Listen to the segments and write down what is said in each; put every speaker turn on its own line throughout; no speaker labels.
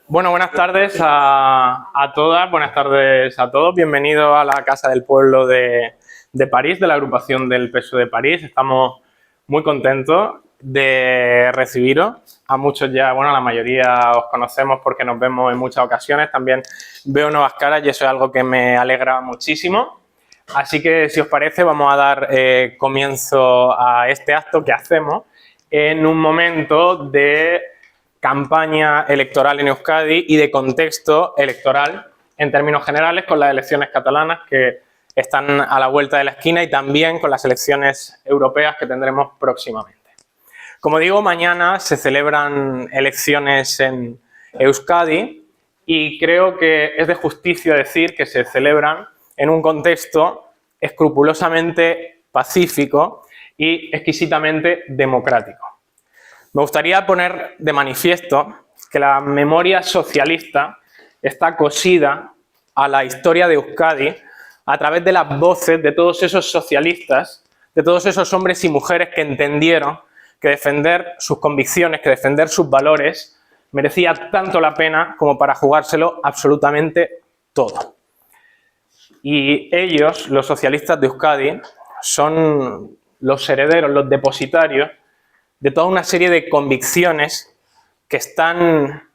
Bueno, buenas tardes a todas, buenas tardes a todos. Bienvenidos a la Casa del Pueblo de París, de la agrupación del PSOE de París. Estamos muy contentos de recibiros. A muchos ya, bueno, la mayoría os conocemos porque nos vemos en muchas ocasiones. También veo nuevas caras y eso es algo que me alegra muchísimo. Así que, si os parece, vamos a dar comienzo a este acto que hacemos en un momento de campaña electoral en Euskadi y de contexto electoral en términos generales, con las elecciones catalanas que están a la vuelta de la esquina y también con las elecciones europeas que tendremos próximamente. Como digo, mañana se celebran elecciones en Euskadi y creo que es de justicia decir que se celebran en un contexto escrupulosamente pacífico y exquisitamente democrático. Me gustaría poner de manifiesto que la memoria socialista está cosida a la historia de Euskadi a través de las voces de todos esos socialistas, de todos esos hombres y mujeres que entendieron que defender sus convicciones, que defender sus valores, merecía tanto la pena como para jugárselo absolutamente todo. Y ellos, los socialistas de Euskadi, son los herederos, los depositarios de toda una serie de convicciones que están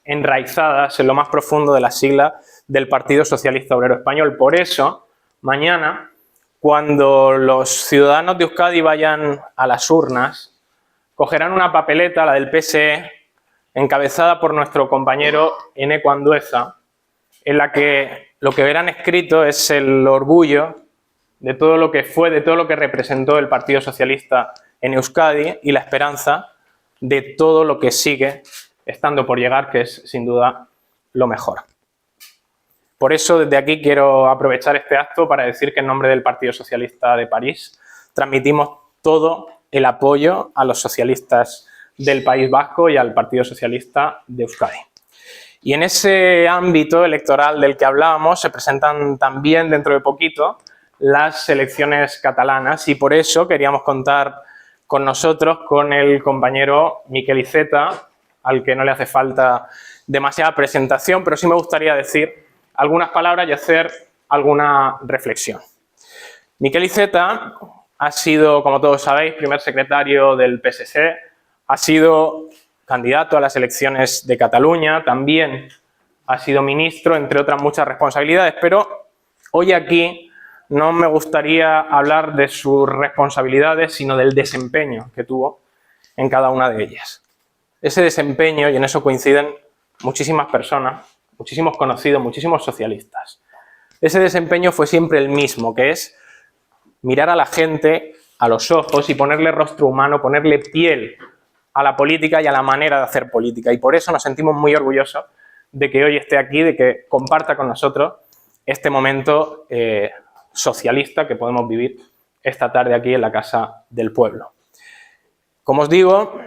enraizadas en lo más profundo de las siglas del Partido Socialista Obrero Español. Por eso, mañana, cuando los ciudadanos de Euskadi vayan a las urnas, cogerán una papeleta, la del PSE, encabezada por nuestro compañero Eneko Andueza, en la que lo que verán escrito es el orgullo de todo lo que fue, de todo lo que representó el Partido Socialista en Euskadi y la esperanza de todo lo que sigue estando por llegar, que es sin duda lo mejor. Por eso desde aquí quiero aprovechar este acto para decir que en nombre del Partido Socialista de París transmitimos todo el apoyo a los socialistas del País Vasco y al Partido Socialista de Euskadi. Y en ese ámbito electoral del que hablábamos se presentan también dentro de poquito las elecciones catalanas y por eso queríamos contar con nosotros con el compañero Miquel Iceta, al que no le hace falta demasiada presentación, pero sí me gustaría decir algunas palabras y hacer alguna reflexión. Miquel Iceta ha sido, como todos sabéis, primer secretario del PSC, ha sido candidato a las elecciones de Cataluña, también ha sido ministro, entre otras muchas responsabilidades, pero hoy aquí no me gustaría hablar de sus responsabilidades, sino del desempeño que tuvo en cada una de ellas. Ese desempeño, y en eso coinciden muchísimas personas, muchísimos conocidos, muchísimos socialistas. Ese desempeño fue siempre el mismo, que es mirar a la gente a los ojos y ponerle rostro humano, ponerle piel a la política y a la manera de hacer política. Y por eso nos sentimos muy orgullosos de que hoy esté aquí, de que comparta con nosotros este momento socialista que podemos vivir esta tarde aquí en la Casa del Pueblo. Como os digo,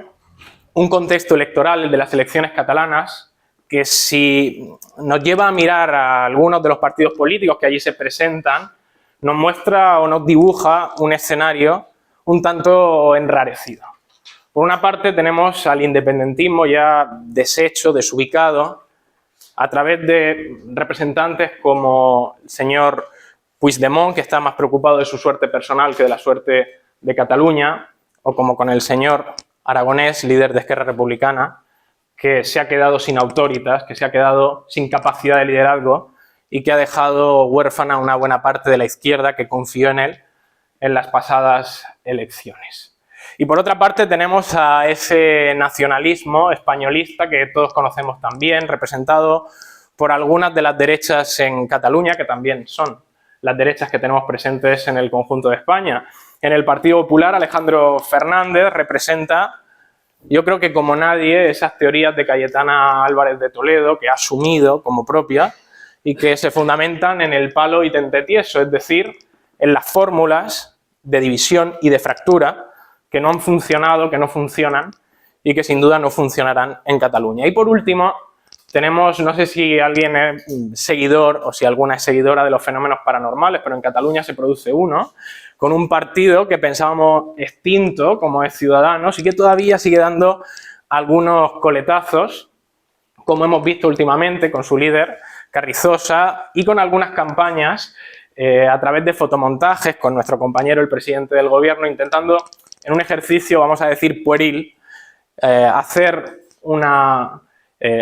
un contexto electoral, el de las elecciones catalanas, que si nos lleva a mirar a algunos de los partidos políticos que allí se presentan, nos muestra o nos dibuja un escenario un tanto enrarecido. Por una parte tenemos al independentismo ya deshecho, desubicado, a través de representantes como el señor Puigdemont, que está más preocupado de su suerte personal que de la suerte de Cataluña, o como con el señor Aragonés, líder de Esquerra Republicana, que se ha quedado sin autoritas, que se ha quedado sin capacidad de liderazgo y que ha dejado huérfana una buena parte de la izquierda que confió en él en las pasadas elecciones. Y por otra parte tenemos a ese nacionalismo españolista que todos conocemos también, representado por algunas de las derechas en Cataluña, que también son las derechas que tenemos presentes en el conjunto de España. En el Partido Popular, Alejandro Fernández representa, yo creo que como nadie, esas teorías de Cayetana Álvarez de Toledo que ha asumido como propia y que se fundamentan en el palo y tente tieso, es decir, en las fórmulas de división y de fractura que no han funcionado, que no funcionan y que sin duda no funcionarán en Cataluña. Y por último, tenemos, no sé si alguien es seguidor o si alguna es seguidora de los fenómenos paranormales, pero en Cataluña se produce uno, con un partido que pensábamos extinto, como es Ciudadanos, y que todavía sigue dando algunos coletazos como hemos visto últimamente con su líder, Carrizosa, y con algunas campañas a través de fotomontajes con nuestro compañero, el presidente del gobierno, intentando, en un ejercicio, vamos a decir, pueril, hacer una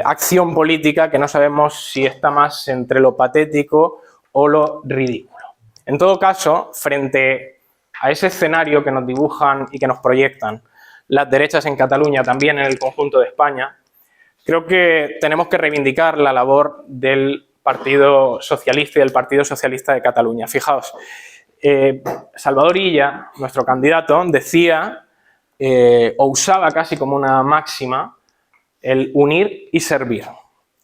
acción política que no sabemos si está más entre lo patético o lo ridículo. En todo caso, frente a ese escenario que nos dibujan y que nos proyectan las derechas en Cataluña, también en el conjunto de España, creo que tenemos que reivindicar la labor del Partido Socialista y del Partido Socialista de Cataluña. Fijaos, Salvador Illa, nuestro candidato, decía o usaba casi como una máxima el unir y servir.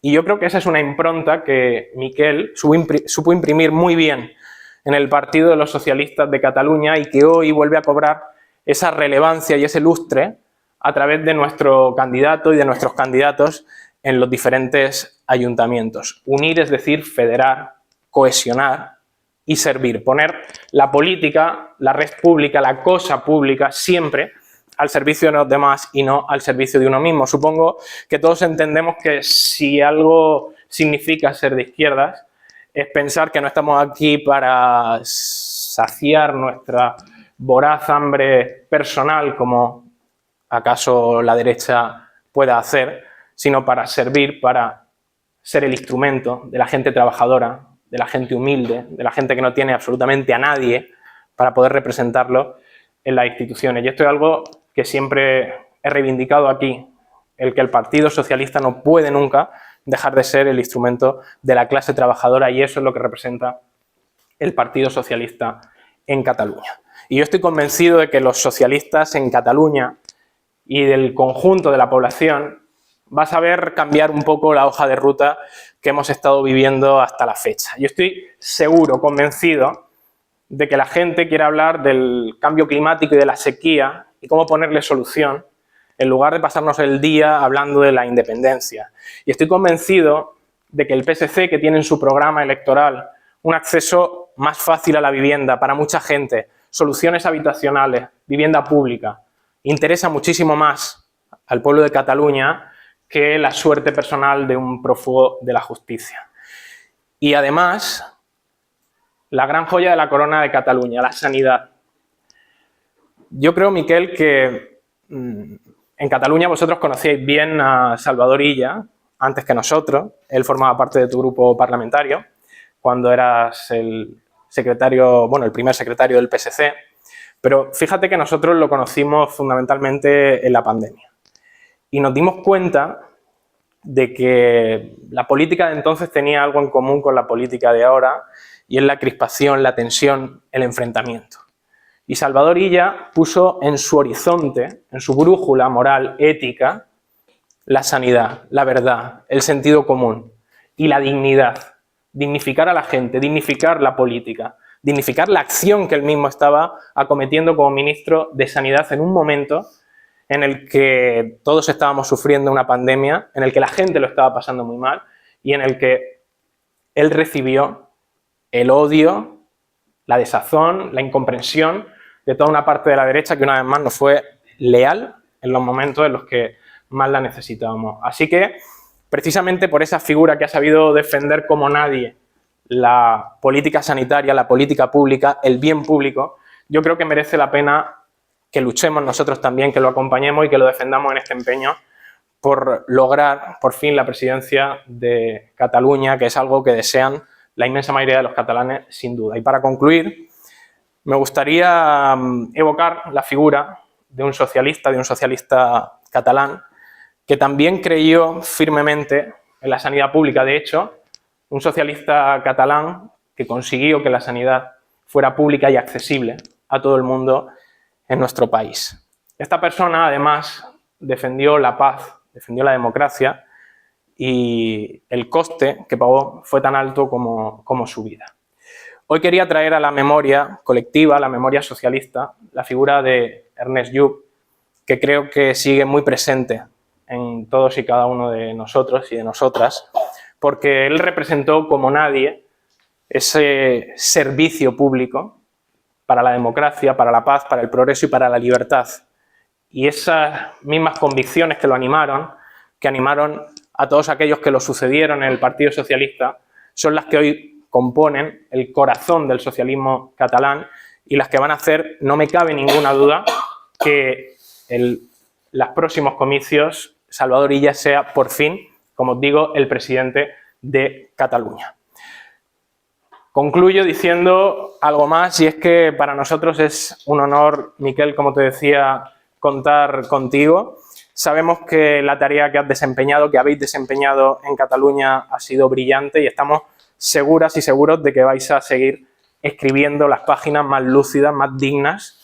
Y yo creo que esa es una impronta que Miquel supo imprimir muy bien en el Partido de los Socialistas de Cataluña y que hoy vuelve a cobrar esa relevancia y ese lustre a través de nuestro candidato y de nuestros candidatos en los diferentes ayuntamientos. Unir es decir, federar, cohesionar y servir. Poner la política, la red pública, la cosa pública siempre al servicio de los demás y no al servicio de uno mismo. Supongo que todos entendemos que si algo significa ser de izquierdas es pensar que no estamos aquí para saciar nuestra voraz hambre personal, como acaso la derecha pueda hacer, sino para servir, para ser el instrumento de la gente trabajadora, de la gente humilde, de la gente que no tiene absolutamente a nadie para poder representarlo en las instituciones. Y esto es algo que siempre he reivindicado aquí, el que el Partido Socialista no puede nunca dejar de ser el instrumento de la clase trabajadora, y eso es lo que representa el Partido Socialista en Cataluña. Y yo estoy convencido de que los socialistas en Cataluña y del conjunto de la población va a saber cambiar un poco la hoja de ruta que hemos estado viviendo hasta la fecha. Yo estoy seguro, convencido, de que la gente quiere hablar del cambio climático y de la sequía y cómo ponerle solución, en lugar de pasarnos el día hablando de la independencia. Y estoy convencido de que el PSC, que tiene en su programa electoral un acceso más fácil a la vivienda para mucha gente, soluciones habitacionales, vivienda pública, interesa muchísimo más al pueblo de Cataluña que la suerte personal de un prófugo de la justicia. Y además, la gran joya de la corona de Cataluña, la sanidad. Yo creo, Miquel, que en Cataluña vosotros conocíais bien a Salvador Illa antes que nosotros. Él formaba parte de tu grupo parlamentario cuando eras el secretario, bueno, el primer secretario del PSC. Pero fíjate que nosotros lo conocimos fundamentalmente en la pandemia. Y nos dimos cuenta de que la política de entonces tenía algo en común con la política de ahora, y es la crispación, la tensión, el enfrentamiento. Y Salvador Illa puso en su horizonte, en su brújula moral, ética, la sanidad, la verdad, el sentido común y la dignidad. Dignificar a la gente, dignificar la política, dignificar la acción que él mismo estaba acometiendo como ministro de Sanidad en un momento en el que todos estábamos sufriendo una pandemia, en el que la gente lo estaba pasando muy mal y en el que él recibió el odio, la desazón, la incomprensión de toda una parte de la derecha que una vez más no fue leal en los momentos en los que más la necesitábamos. Así que, precisamente por esa figura que ha sabido defender como nadie la política sanitaria, la política pública, el bien público, yo creo que merece la pena que luchemos nosotros también, que lo acompañemos y que lo defendamos en este empeño por lograr por fin la presidencia de Cataluña, que es algo que desean la inmensa mayoría de los catalanes, sin duda. Y para concluir, me gustaría evocar la figura de un socialista catalán, que también creyó firmemente en la sanidad pública. De hecho, un socialista catalán que consiguió que la sanidad fuera pública y accesible a todo el mundo en nuestro país. Esta persona, además, defendió la paz, defendió la democracia, y el coste que pagó fue tan alto como su vida. Hoy quería traer a la memoria colectiva, a la memoria socialista, la figura de Ernest Lluch, que creo que sigue muy presente en todos y cada uno de nosotros y de nosotras, porque él representó como nadie ese servicio público para la democracia, para la paz, para el progreso y para la libertad. Y esas mismas convicciones que lo animaron, que animaron a todos aquellos que lo sucedieron en el Partido Socialista, son las que hoy componen el corazón del socialismo catalán y las que van a hacer, no me cabe ninguna duda, que en los próximos comicios Salvador Illa sea, por fin, como os digo, el presidente de Cataluña. Concluyo diciendo algo más, y es que para nosotros es un honor, Miquel, como te decía, contar contigo. Sabemos que la tarea que has desempeñado, que habéis desempeñado en Cataluña, ha sido brillante y estamos seguras y seguros de que vais a seguir escribiendo las páginas más lúcidas, más dignas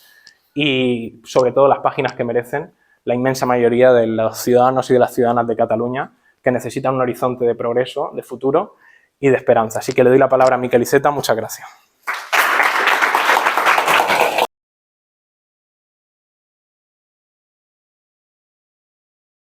y, sobre todo, las páginas que merecen la inmensa mayoría de los ciudadanos y de las ciudadanas de Cataluña, que necesitan un horizonte de progreso, de futuro y de esperanza. Así que le doy la palabra a Miquel Iceta. Muchas gracias.